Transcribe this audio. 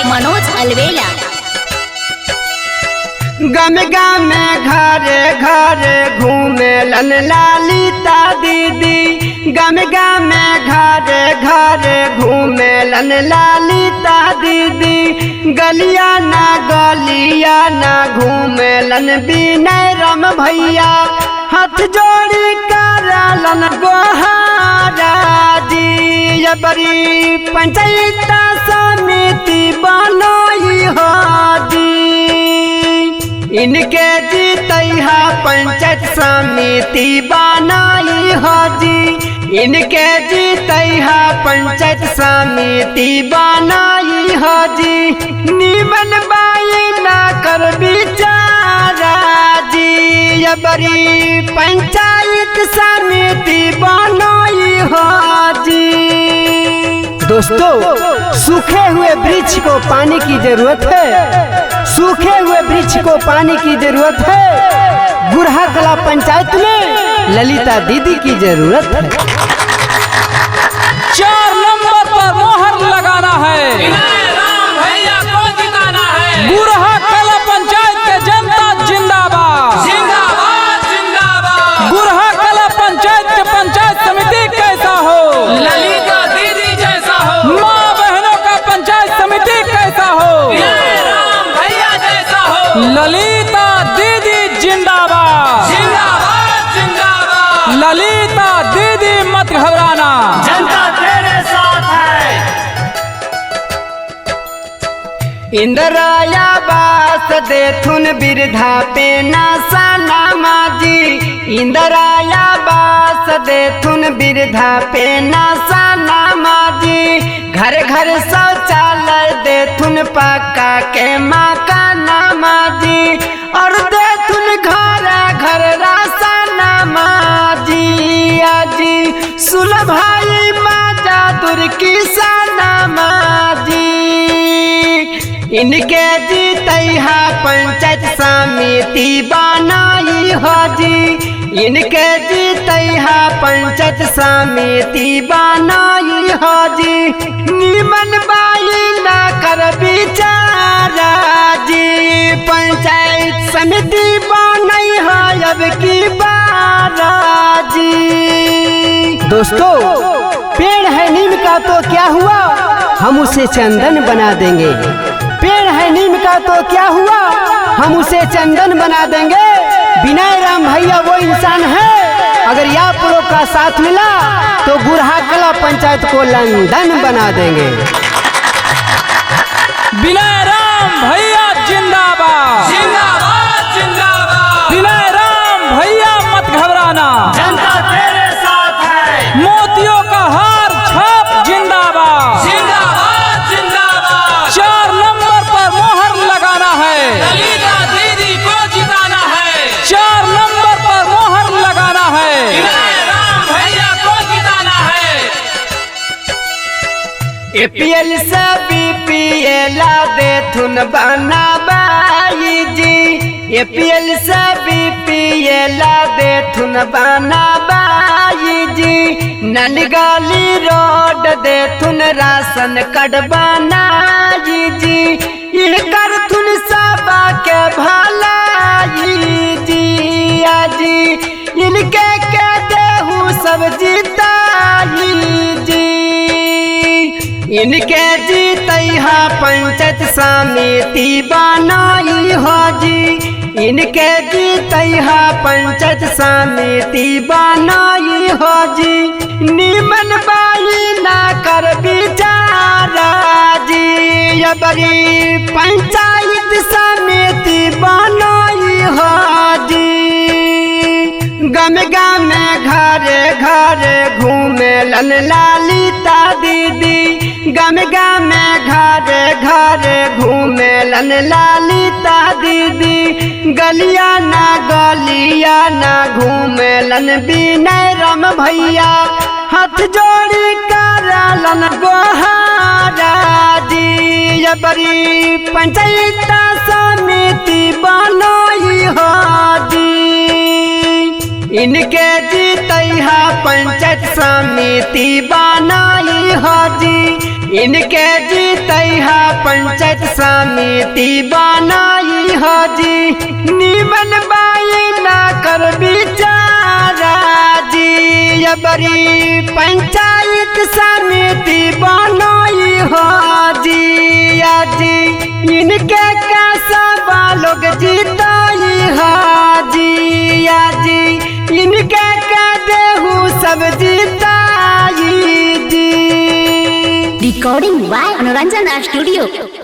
मनोज अलवेला। गम गम घरे घरे घूमेलन ललिता दीदी, गम गम घरे घरे घूमेलन ललिता दीदी, गलिया ना घूमेलन विनय राम भैया, हाथ जोड़ी करलन गोहारा जी। बड़ी पंचायत समिति बनोई हो जी, इनके जीतैहा पंचायत समिति बनाई हो जी, इनके जीतैहा पंचायत समिति बनाई हो जी। निमन बाई ना कर बिचारा जी, बड़ी पंचायत समिति बनाई हो जी। दोस्तों, सूखे हुए वृक्ष को पानी की जरूरत है, सूखे हुए वृक्ष को पानी की जरूरत है। गुरहा कला पंचायत में ललिता दीदी की जरूरत है। 4 नंबर पर मोहर लगाना है, राम भैया को जिताना है। गुरहा कला पंचायत के जनता जिंदाबाद जिंदाबाद जिंदाबाद। गुरहा कला पंचायत के पंचायत समिति कैसा हो, ललिता दीदी जैसा हो। माँ बहनों का पंचायत समिति कैसा हो, राम भैया जैसा हो। ललिता दीदी जिंदाबाद जिंदाबाद जिंदाबाद। ललिता दीदी मत घबराना, जनता तेरे साथ है। इंदिराया बास देथुन बिरधा पे नासाना माजी, इंदिराया बास देथुन बिरधा पे नासाना माजी, घर घर शौचालय देथुन पक्का के मकाना माजी, और देथुन घर घर रासाना माजी। आजी सुलभाई माजा दुर किसाना माजी, इनके जीतैहा पंचायत समिति बनाई हो जी, इनके जीतैहा पंचायत समिति बनाई हो जी। निमन बाई ना कर बिचारा जी, पंचायत समिति बनाई हो अब की बारा जी। दोस्तों, पेड़ है नीम का तो क्या हुआ, हम उसे चंदन बना देंगे। पेड़ है नीम का तो क्या हुआ, हम उसे चंदन बना देंगे। विनय राम भैया वो इंसान है, अगर आप लोग का साथ मिला तो गुरहा कला पंचायत को लंदन बना देंगे। विनय राम भैया जिंदाबाद जिंदाबाद जिंदाबाद। विनय राम भैया मत घबराना, जनता तेरे साथ है। मोतियों का हार छाप जिंदाबाद जिंदाबाद जिंदाबाद। 4 नंबर पर मोहर लगाना है, ललिता दीदी को जिताना है। 4 नंबर पर मोहर लगाना है। राम भैया को जिताना है। APL से BPL देथुन बनाबाई जी, APL से BPL देथुन बनाबाई जी, नल गली रोड देथुन राशन कार्ड बनाई जी, ये करथुन सबा के भलाई जी। आजी इनके के देहू सब जीताई जी, इनके जीतैहा पंचायत समिति बनाई हो जी, इनके जीतैहा पंचायत समिति बनाई हो जी। निमन बाई ना कर बिचारा जी, बड़ी पंचायत समिति बनाई हो जी। गम गम घरे घरे घूमेलन ललिता दीदी, गम गम घरे घरे घूमेलन ललिता दीदी, गलिया ना घूमेलन विनय राम भैया, हाथ जोड़ी करलन गोहारा जी। बड़ी पंचायत समिति बनोई हो जी, इनके जीतैहा पंचायत समिति बनाई हो जी, इनके जीतैहा पंचायत समिति बनाई हो जी। निमन बाई ना कर विचारा जी, अबरी पंचायत समिति बनाई हो जी। आजी इनके कैसा लोग जीताई हो जी। आजी इनके का देहू सब जीताई जी। Recording by Anoranjana Studio.